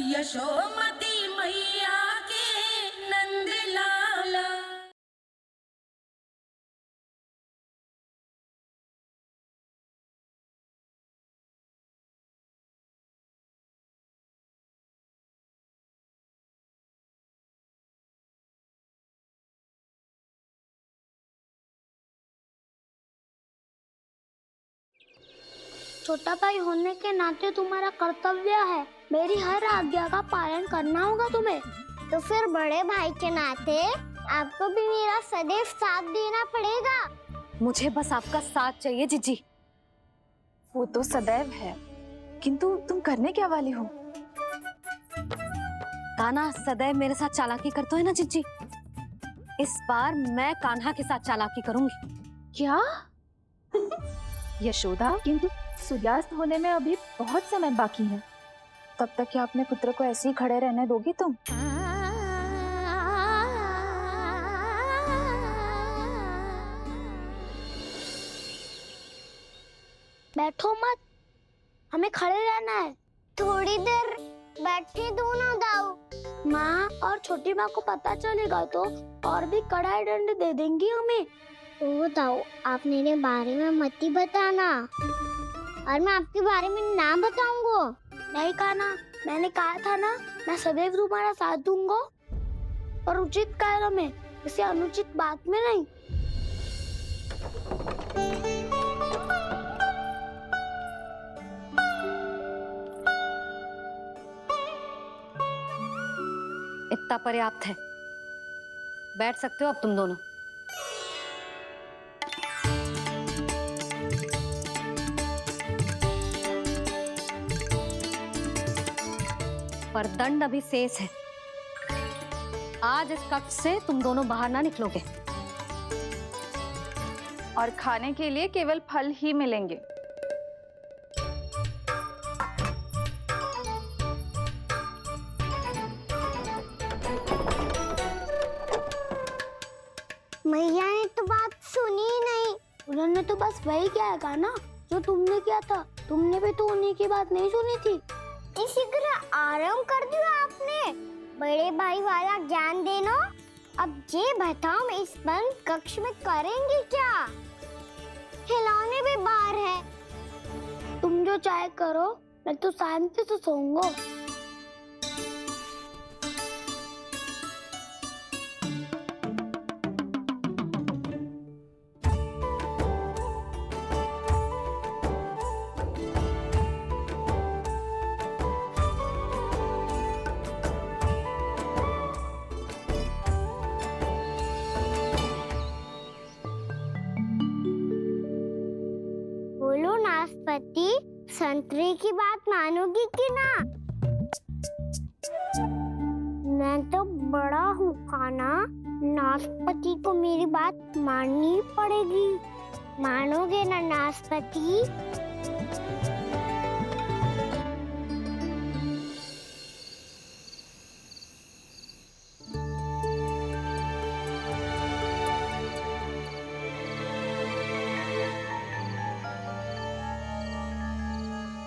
यशोमती मैया के नंद लाला। छोटा भाई होने के नाते तुम्हारा कर्तव्य है, मेरी हर आज्ञा का पालन करना होगा तुम्हें। तो फिर बड़े भाई के नाते आपको भी मेरा सदैव साथ देना पड़ेगा। मुझे बस आपका साथ चाहिए जीजी। वो तो सदैव है, किंतु तुम करने क्या वाली हो? कान्हा सदैव मेरे साथ चालाकी करते है ना जीजी, इस बार मैं कान्हा के साथ चालाकी करूंगी। क्या? यशोदा, किंतु सूर्यास्त होने में अभी बहुत समय बाकी है, तब तक क्या अपने पुत्र को ऐसे ही खड़े रहने दोगी तुम? बैठो मत, हमें खड़े रहना है। थोड़ी देर बैठे दो ना दाऊ। माँ और छोटी माँ को पता चलेगा तो और भी कड़ा दंड दे देंगी हमें। ओ दाऊ, आप मेरे बारे में मत ही बताना, और मैं आपके बारे में ना बताऊंगा। नहीं कान्हा, मैंने कहा था ना, मैं सदैव तुम्हारा साथ दूंगा, और उचित कार्य में, इसे अनुचित बात में नहीं। इतना पर्याप्त है, बैठ सकते हो अब तुम दोनों। पर दंड अभी शेष है। आज इस कक्ष से तुम दोनों बाहर ना निकलोगे, और खाने के लिए केवल फल ही मिलेंगे। मैया ने तो बात सुनी ही नहीं। उन्होंने तो बस वही किया है ना जो तुमने किया था। तुमने भी तो उन्हीं की बात नहीं सुनी थी। शीघ्र आराम कर दिया आपने। बड़े भाई वाला ज्ञान देना। अब ये बताओ, मैं इस बंद कक्ष में करेंगे क्या? खिलौने भी बाहर है। तुम जो चाहे करो, मैं तो शांति से सोऊंगा। बोलो नाशपाती, संतरे की बात मानोगी कि ना? मैं तो बड़ा हूँ कान्हा, नाशपाती को मेरी बात माननी पड़ेगी। मानोगे ना नाशपाती?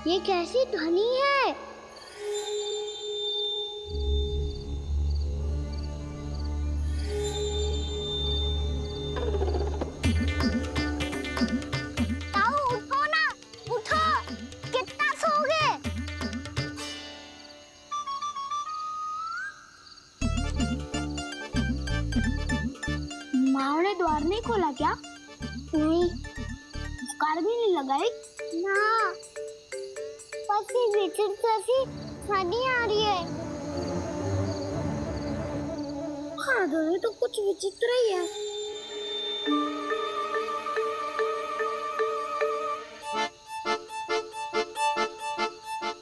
ये कैसी ध्वनि है? ताऊ उठो ना, उठो, कितना सोओगे? माँ ने द्वार नहीं खोला क्या? नहीं। कार भी नहीं लगाई? ना, बस ये विचित्र सी ध्वनि आ रही है। हाँ, ध्वनि तो कुछ विचित्र ही है।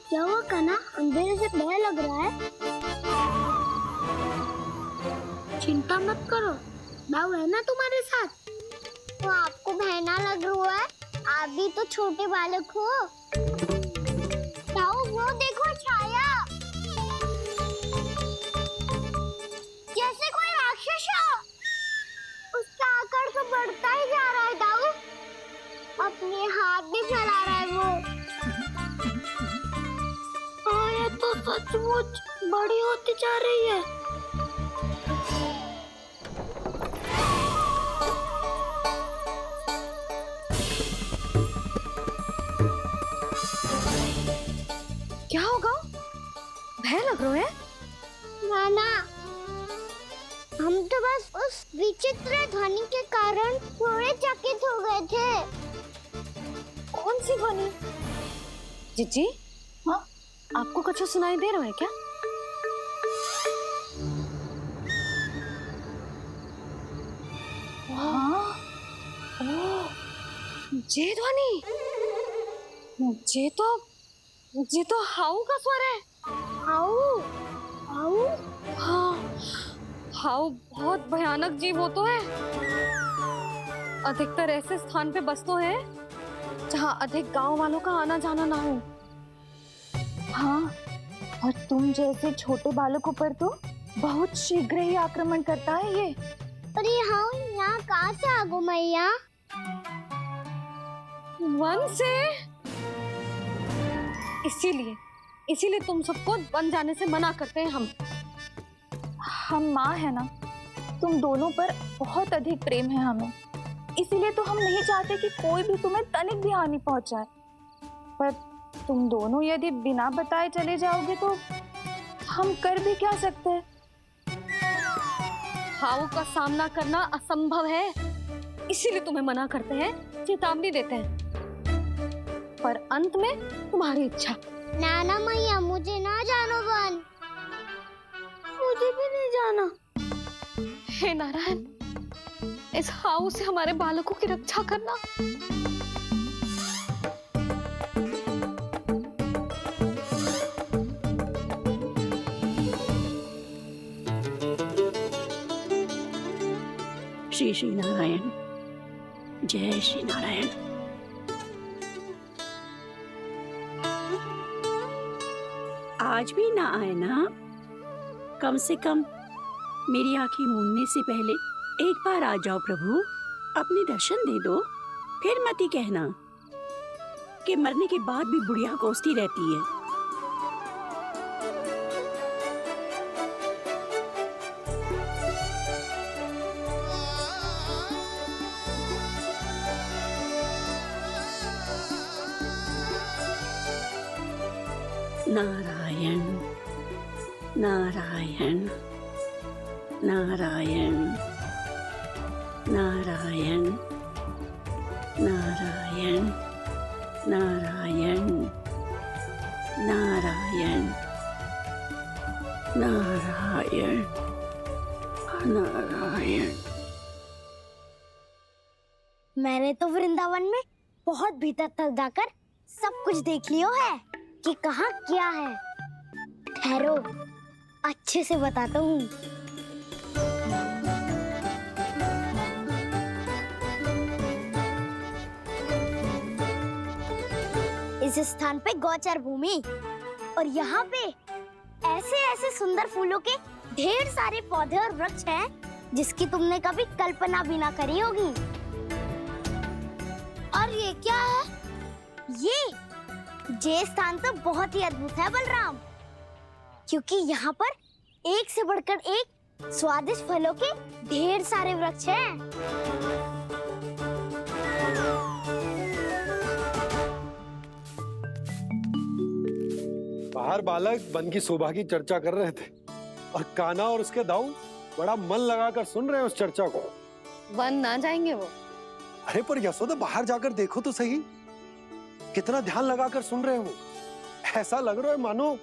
क्या हुआ कान्हा, अंधेरे से डर लग रहा है? चिंता मत करो, दाऊ है ना तुम्हारे साथ। तो आपको बहना लग रहा है? आप भी तो छोटे बालक हो। ताऊ वो देखो छाया, जैसे कोई राक्षस हो। उसका आकार तो बढ़ता ही जा रहा है ताऊ, अपने हाथ भी फैला रहा है वो। हाँ, ये तो सच सचमुच बड़ी होती जा रही है। क्या होगा? भय लग रहा है? नाना, हम तो बस उस विचित्र ध्वनि के कारण थोड़े चकित हो गए थे। कौन सी ध्वनि? जीजी, हाँ? आपको कुछ सुनाई दे रहा है क्या? हाँ, ओह, ये ध्वनि, ये तो हाउ का स्वर है। हाउ, हाउ, हाँ, हाउ बहुत भयानक जीव हो तो है। अधिकतर ऐसे स्थान पे बसते हैं जहाँ अधिक गांव वालों का आना जाना ना हो। हाँ, और तुम जैसे छोटे बालकों पर तो बहुत शीघ्र ही आक्रमण करता है ये। पर ये हाउ यहाँ कहाँ से आ गो मैया? वन से। इसीलिए तुम सबको वन जाने से मना करते हैं हम माँ है ना, तुम दोनों पर बहुत अधिक प्रेम है हमें, इसीलिए तो हम नहीं चाहते कि कोई भी तुम्हें तनिक भी हानि पहुंचाए। पर तुम दोनों यदि बिना बताए चले जाओगे तो हम कर भी क्या सकते हैं? हाउ का सामना करना असंभव है, इसीलिए तुम्हें मना करते हैं, चेतावनी देते हैं। पर अंत में तुम्हारी इच्छा। नाना मैया, मुझे ना जानो वन। मुझे भी नहीं जाना। हे नारायण, इस हाउ से हमारे बालकों की रक्षा करना। श्री श्री नारायण, जय श्री नारायण। आज भी ना आए ना? कम से कम मेरी आंखें मूंदने से पहले एक बार आ जाओ प्रभु, अपने दर्शन दे दो। फिर मत ही कहना कि मरने के बाद भी बुढ़िया कोसती रहती है। नारायण नारायण नारायण नारायण नारायण नारायण नारायण नारायण नारायण। मैंने तो वृंदावन में बहुत भीतर तक जाकर सब कुछ देख लियो है कि कहाँ क्या है। ठहरो, अच्छे से बताता हूँ। इस स्थान पे गौचर भूमि, और यहाँ पे ऐसे ऐसे सुंदर फूलों के ढेर सारे पौधे और वृक्ष हैं जिसकी तुमने कभी कल्पना भी ना करी होगी। और ये क्या है? ये स्थान तो बहुत ही अद्भुत है बलराम, क्योंकि यहाँ पर एक से बढ़कर एक स्वादिष्ट फलों के ढेर सारे वृक्ष हैं। बाहर बालक वन की शोभा की चर्चा कर रहे थे और कान्हा और उसके दाऊ बड़ा मन लगाकर सुन रहे हैं उस चर्चा को। वन ना जाएंगे वो। अरे पर यशोदा, बाहर जाकर देखो तो सही, कितना ध्यान लगाकर सुन रहे हो। ऐसा लग रहा है मानो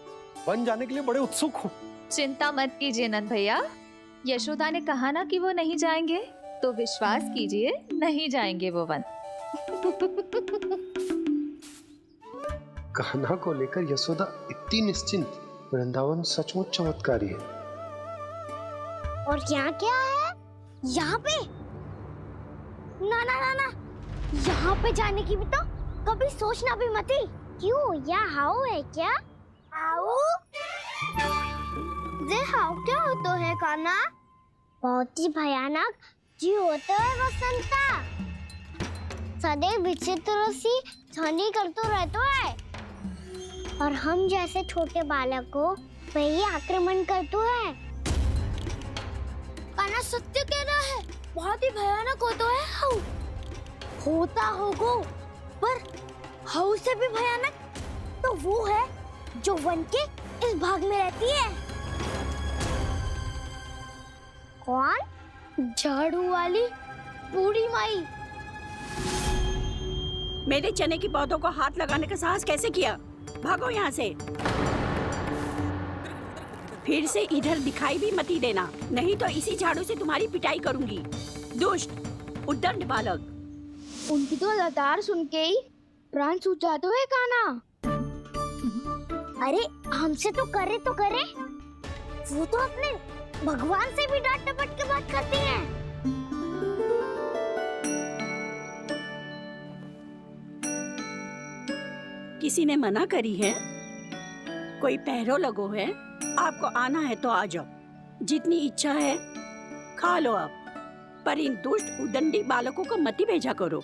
वन जाने के लिए बड़े उत्सुक हो। चिंता मत कीजिए नंद भैया, यशोदा ने कहा ना कि वो नहीं जाएंगे, तो विश्वास कीजिए नहीं जाएंगे वो वन। कान्हा को लेकर यशोदा इतनी निश्चिंत, वृंदावन सचमुच चमत्कारी है। और यहाँ क्या है? यहाँ पे ना ना ना ना, यहाँ पे जाने की भी तो कभी सोचना भी मत ही। क्यों, यहाँ हाउ है क्या? हाउ? ये हाउ क्या होता है कान्हा? बहुत ही भयानक जी होता है वसंता, सदैव विचित्र सी ध्वनि करते रहता है, और हम जैसे छोटे बालक को वही आक्रमण करतु है। कान्हा सत्य कह रहा है, बहुत ही भयानक हो तो है हाउ। होता होगो, पर हाउ से भी भयानक तो वो है जो वन के इस भाग में रहती है। कौन? झाड़ू वाली बूढ़ी माई। मेरे चने की पौधों को हाथ लगाने का साहस कैसे किया? भागो यहाँ से। फिर से इधर दिखाई भी मती देना, नहीं तो इसी झाड़ू से तुम्हारी पिटाई करूंगी। दुष्ट, उद्दंड बालक। उनकी तो लतार सुन के ही प्राण सूझ जाते हैं कान्हा। अरे हमसे तो करे, वो तो अपने भगवान से भी डांट डपट के बात करती हैं। किसी ने मना करी है? कोई पहरो लगो है? आपको आना है तो आ जाओ, जितनी इच्छा है खा लो आप, पर इन दुष्ट उदंडी बालकों को मत ही भेजा करो।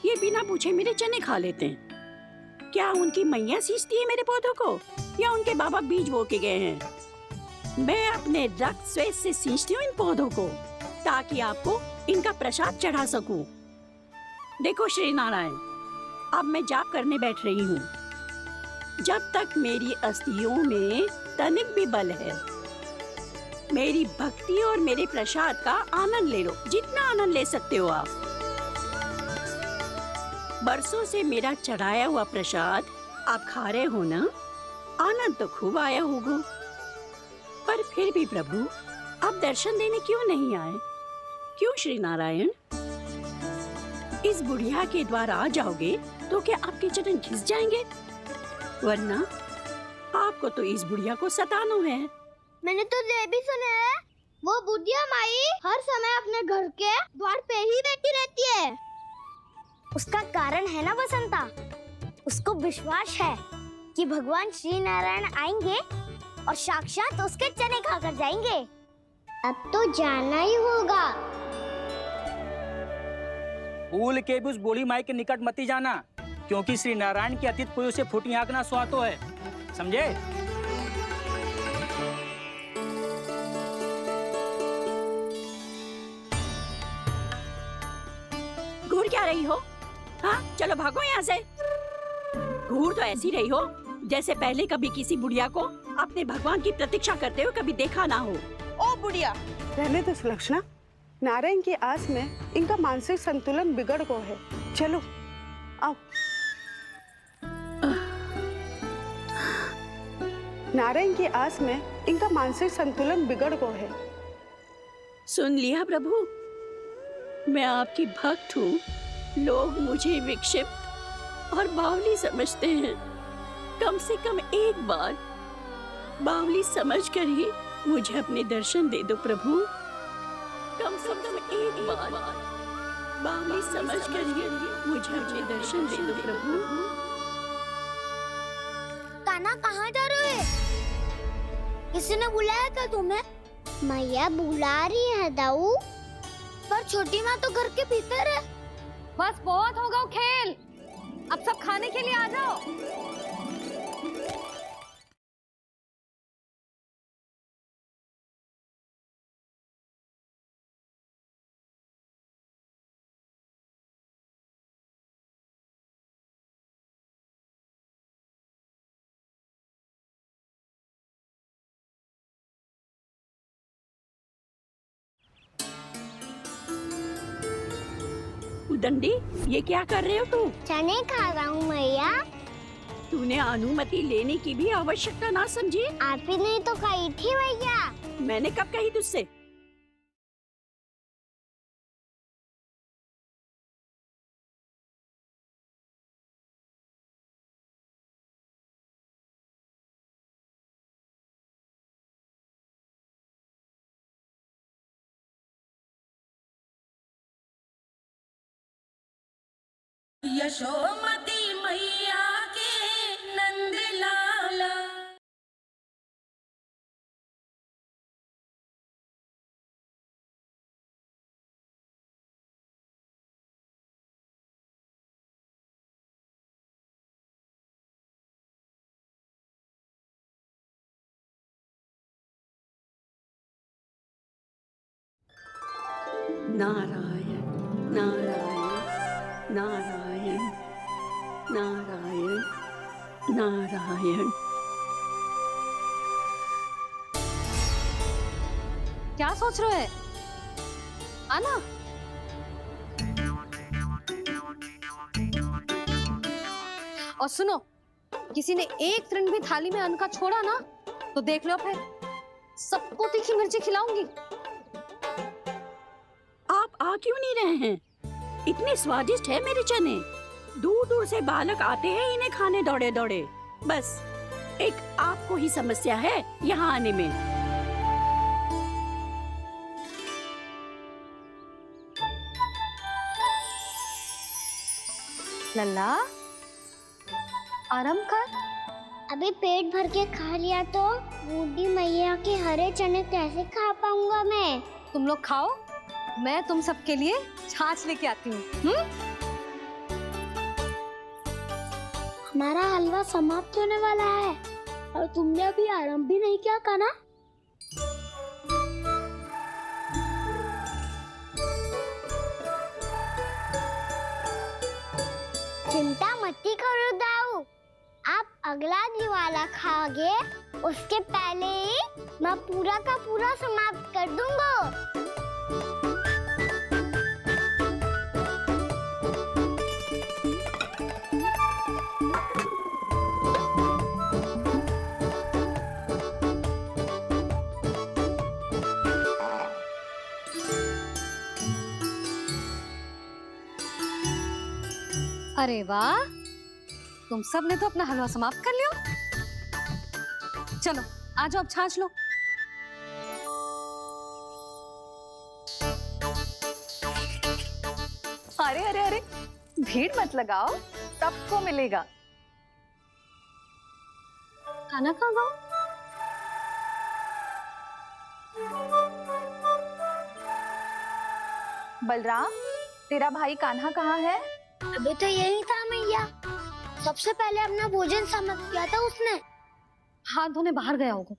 ये बिना पूछे मेरे चने खा लेते हैं। क्या उनकी मैया सींचती है मेरे पौधों को, या उनके बाबा बीज बो के गए हैं? मैं अपने रक्त स्वेद से सींचती हूँ इन पौधों को, ताकि आपको इनका प्रसाद चढ़ा सकूं। देखो श्री नारायण, अब मैं जाप करने बैठ रही हूँ। जब तक मेरी अस्थियों में तनिक भी बल है, मेरी भक्ति और मेरे प्रसाद का आनंद ले लो, जितना आनंद ले सकते हो आप। बरसों से मेरा चढ़ाया हुआ प्रसाद आप खा रहे हो ना? आनंद तो खूब आया होगा, पर फिर भी प्रभु आप दर्शन देने क्यों नहीं आए? क्यों श्री नारायण? इस बुढ़िया के द्वार आ जाओगे तो क्या आपके चरण घिस जाएंगे? वरना आपको तो इस बुढ़िया को सताना है। मैंने तो ये भी सुना है, वो बुढ़िया माई हर समय अपने घर के द्वार पे ही बैठी रहती है। उसका कारण है ना बसंता, उसको विश्वास है कि भगवान श्री नारायण आएंगे और साक्षात उसके चने खाकर जाएंगे। अब तो जाना ही होगा। भूल के भी उस बूढ़ी माई के निकट मती जाना, क्योंकि श्री नारायण की अतीत पुरुष से फूटी आंकना स्वातो है, समझे? घूर क्या रही हो? हाँ, चलो भागो यहाँ से। घूर तो ऐसी रही हो जैसे पहले कभी किसी बुढ़िया को अपने भगवान की प्रतीक्षा करते हुए कभी देखा ना हो। ओ बुढ़िया, रहने दो सुलक्षणा। नारायण की आस में इनका मानसिक संतुलन बिगड़ गो है। चलो आओ। नारायण की आस में इनका मानसिक संतुलन बिगड़ गो है। सुन लिया प्रभु, मैं आपकी भक्त हूँ। लोग मुझे विक्षिप्त और बावली समझते हैं। कम से कम एक बार बावली समझकर ही मुझे अपने दर्शन दे दो प्रभु। कम से कम एक बार बावली समझकर ही मुझे अपने दर्शन दे दो प्रभु। कान्हा कहाँ जा रहे हो? किसी ने बुलाया था तुम्हें? मैया बुला रही है दाऊ। पर छोटी माँ तो घर के भीतर है। बस बहुत होगा वो खेल, अब सब खाने के लिए आ जाओ। उदंडी, ये क्या कर रहे हो तू? चने खा रहा हूँ मैया। तूने अनुमति लेने की भी आवश्यकता ना समझी? आप ही नहीं तो कही थी मैया। मैंने कब कही तुझसे? यशोमती मैया नारायण नारायण नारायण नारायण नारायण। क्या सोच रहे हैं? आना। और सुनो, किसी ने एक तृण भी थाली में अन्न का छोड़ा ना तो देख लो, फिर सबको तीखी मिर्ची खिलाऊंगी। आप आ क्यों नहीं रहे हैं? इतने स्वादिष्ट है मेरे चने। दूर दूर से बालक आते हैं इन्हें खाने दौड़े दौड़े। बस एक आपको ही समस्या है यहाँ आने में। लल्ला, आराम कर। अभी पेट भर के खा लिया तो बूढ़ी मैया के हरे चने कैसे खा पाऊंगा मैं? तुम लोग खाओ, मैं तुम सबके लिए छाछ लेके आती हूँ। हमारा हलवा समाप्त होने वाला है और तुमने अभी आराम भी नहीं किया कान्हा। चिंता मत करो दाऊ, आप अगला दिवाला खाओगे उसके पहले ही मैं पूरा का पूरा समाप्त कर दूंगा। अरे वाह, तुम सब ने तो अपना हलवा समाप्त कर लिया। चलो आ जाओ, अब छाछ लो। अरे अरे अरे, भीड़ मत लगाओ, सबको मिलेगा। खाना खा गो। बलराम, तेरा भाई कान्हा कहाँ है? अभी तो यही था मैया, सबसे पहले अपना भोजन समाप्त किया था उसने। हाथ धोने बाहर गया होगा।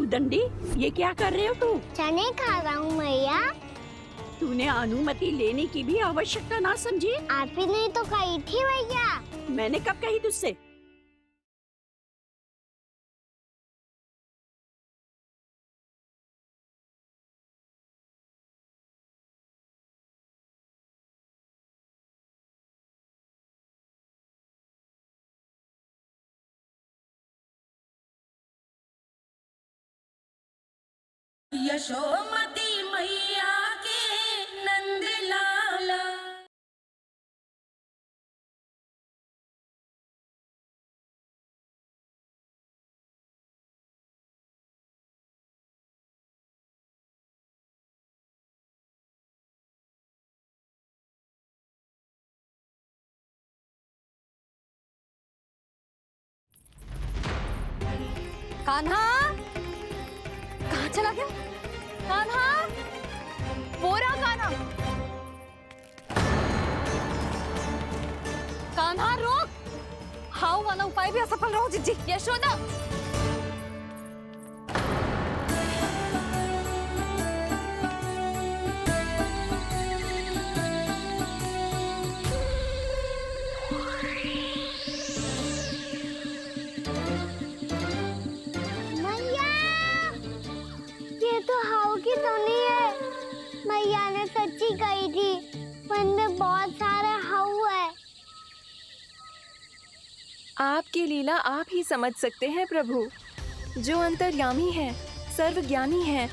उदंडी, ये क्या कर रहे हो तू? चने खा रहा हूँ मैया। तूने अनुमति लेने की भी आवश्यकता ना समझी? आप ही नहीं तो कही थी मैया। मैंने कब कही तुझसे? यशोमती मैया के नंद लाला। कान्हा, कहाँ चला गया? कान्हा, बोरा कान्हा। कान्हा रोक! हाउ वाला उपाय भी असफल रहो जिज्जी। यशोदा, मैया, ये तो हाउ की धुनी है। मैया ने सच्ची कही थी, वन में बहुत सारे हाउ है। आपकी लीला आप ही समझ सकते हैं प्रभु। जो अंतर्यामी है, सर्वज्ञानी है,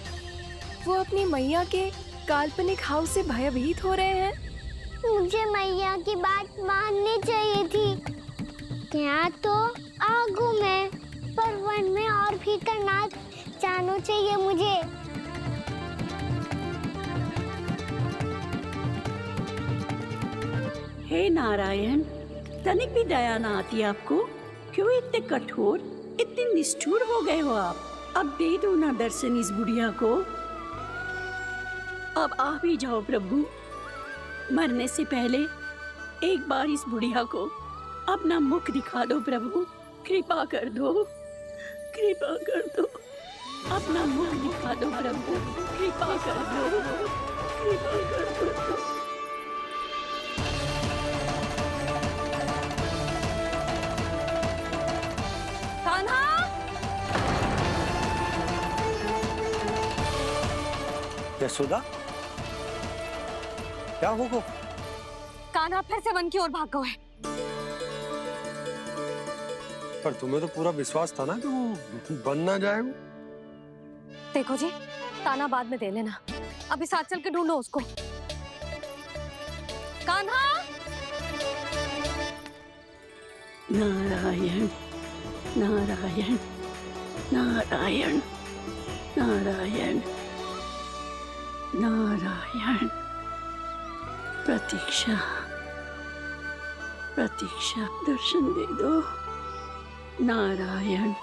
वो अपनी मैया के काल्पनिक हाव से भयभीत हो रहे हैं। मुझे मैया की बात माननी चाहिए थी। यहाँ तो आगू में, पर वन में और भीतरनाथ बचाना चाहिए मुझे। हे नारायण, तनिक भी दया ना आती आपको? क्यों इतने कठोर, इतने निष्ठुर हो गए हो आप? अब दे दो ना दर्शन इस बुढ़िया को। अब आ भी जाओ प्रभु। मरने से पहले एक बार इस बुढ़िया को अपना मुख दिखा दो प्रभु। कृपा कर दो, कृपा कर दो। अपना मुख दिखा दो प्रभु, कृपा कर दो, कृपा कर दो। कान्हा, यशोदा, क्या होगा? कान्हा फिर से वन की ओर भाग गया है। पर तुम्हें तो पूरा विश्वास था ना कि वो बन ना जाए वो। देखो जी, ताना बाद में दे लेना, अभी साथ चल के ढूंढो उसको। कान्हा, नारायण नारायण नारायण नारायण नारायण। प्रतीक्षा प्रतीक्षा, दर्शन दे दो। नारायण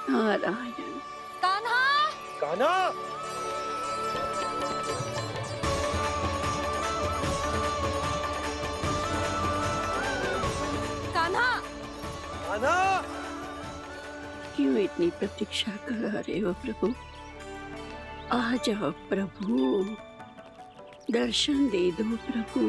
नारायण। कान्हा, कान्हा, कान्हा, कान्हा। क्यों इतनी प्रतीक्षा करा रहे हो प्रभु? आ जाओ प्रभु, दर्शन दे दो प्रभु।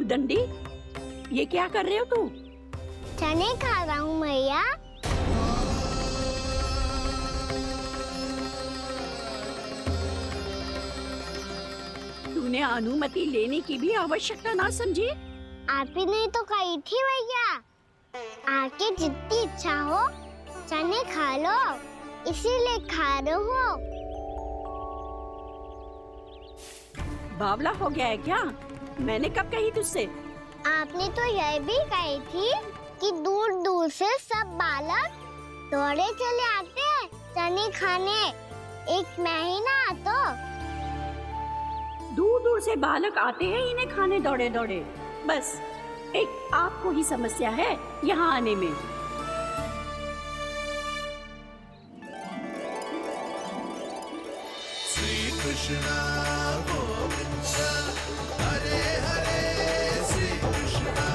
दंडी, ये क्या कर रहे हो तू? चने खा रहा हूँ मैया। तूने अनुमति लेने की भी आवश्यकता ना समझी? आप ही नहीं तो कही थी भैया, आके जितनी इच्छा हो चने खा लो, इसीलिए खा रहे हो। बावला हो गया है क्या? मैंने कब कही तुझसे? आपने तो यह भी कही थी कि दूर दूर से सब बालक दौड़े चले आते हैं चने खाने, एक महीना तो दूर दूर से बालक आते हैं इन्हें खाने दौड़े दौड़े। बस एक आपको ही समस्या है यहाँ आने में। श्री कृष्णा गोविंद हरे हरे, श्री कृष्णा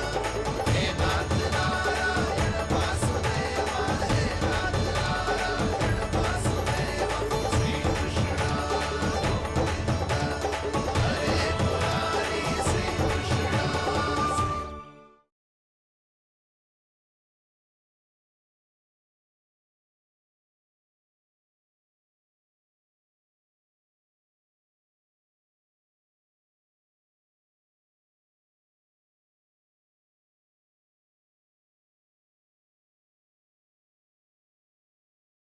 हे नाथ नारायण वासुदेवा, हे नाथ नारायण वासुदेवा, श्री कृष्णा गोविंद हरे मुरारी, श्री कृष्णा।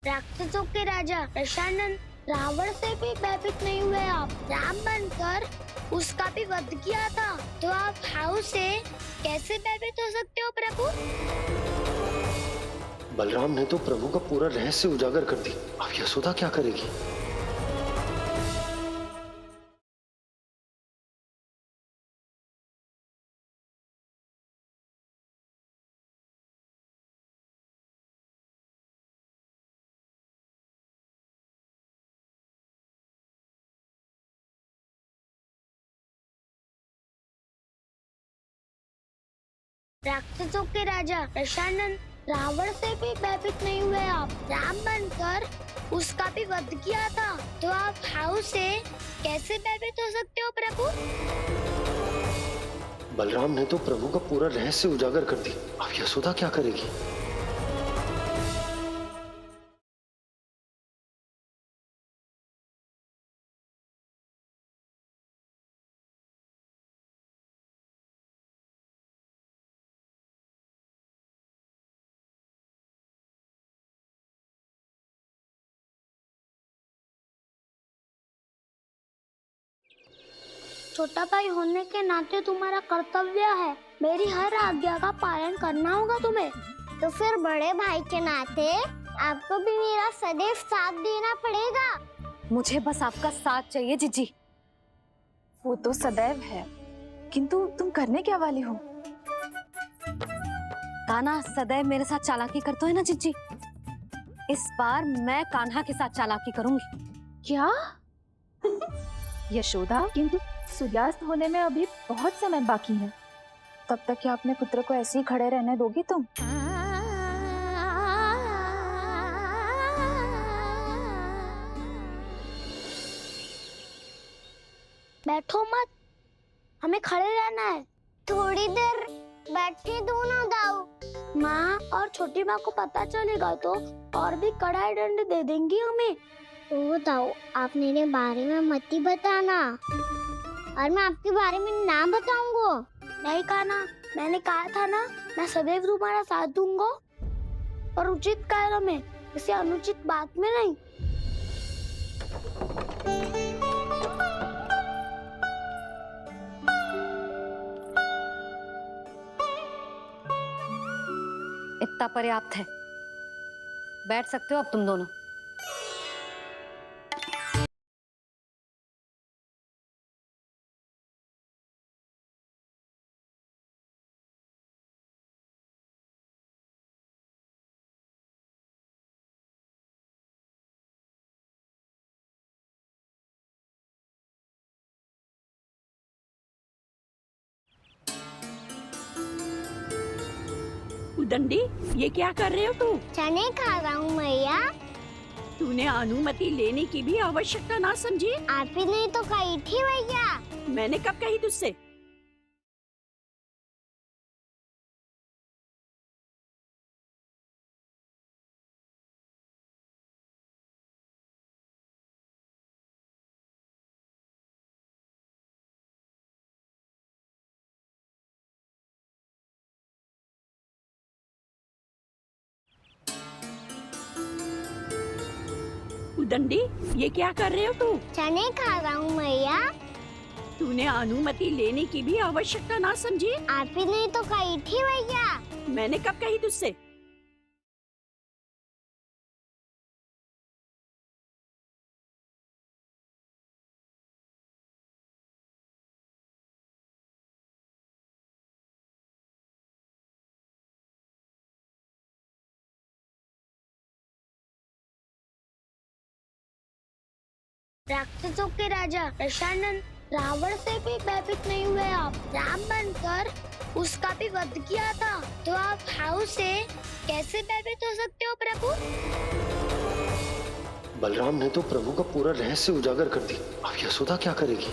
राक्षसों के राजा दशानन रावण से भी भयभीत नहीं हुए आप। राम बनकर उसका भी वध किया था, तो आप हाउ से कैसे भयभीत हो सकते हो प्रभु? बलराम ने तो प्रभु का पूरा रहस्य उजागर कर दी, अब यशोदा क्या करेगी? राक्षसों के राजा दशानन रावण से भी भयभीत नहीं हुए आप। राम बनकर उसका भी वध किया था, तो आप हाउ से कैसे भयभीत हो सकते हो प्रभु? बलराम ने तो प्रभु का पूरा रहस्य उजागर कर दी। अब यशोदा क्या करेगी? छोटा भाई होने के नाते तुम्हारा कर्तव्य है, मेरी हर आज्ञा का पालन करना होगा तुम्हें। तो फिर बड़े भाई के नाते आपको भी मेरा सदैव साथ देना पड़ेगा। मुझे बस आपका साथ चाहिए जीजी। वो तो सदैव है, किंतु तुम करने क्या वाली हो? कान्हा सदैव मेरे साथ चालाकी करते है ना जीजी, इस बार मैं कान्हा के साथ चालाकी करूंगी। क्या? यशोदा, किंतु सूर्यास्त होने में अभी बहुत समय बाकी है, तब तक क्या अपने पुत्र को ऐसे ही खड़े रहने दोगी तुम? बैठो मत, हमें खड़े रहना है। थोड़ी देर बैठे दो ना दाऊ। माँ और छोटी माँ को पता चलेगा तो और भी कड़ा दंड दे देंगी हमें। ओ दाऊ, आप मेरे बारे में मत ही बताना, और मैं आपके बारे में ना बताऊंगा। नहीं कान्हा, मैंने कहा था ना, मैं सदैव तुम्हारा साथ दूंगा, और उचित कार्य में, किसी अनुचित बात में नहीं। इतना पर्याप्त है, बैठ सकते हो अब तुम दोनों। उदंडी, ये क्या कर रहे हो तू? चने खा रहा हूँ मैया। तूने अनुमति लेने की भी आवश्यकता ना समझी? आप ही नहीं तो कही थी भैया। मैंने कब कही तुझसे? उदंडी, ये क्या कर रहे हो तू? चने खा रहा हूँ मैया। तूने अनुमति लेने की भी आवश्यकता ना समझी? आप ही नहीं तो कही थी भैया। मैंने कब कही तुझसे? राक्षसों के राजा दशानन रावण से भी भयभीत नहीं हुए आप। राम बनकर उसका भी वध किया था, तो आप हाउ से कैसे भयभीत हो सकते हो प्रभु? बलराम ने तो प्रभु का पूरा रहस्य उजागर कर दी। अब यशोदा क्या करेगी?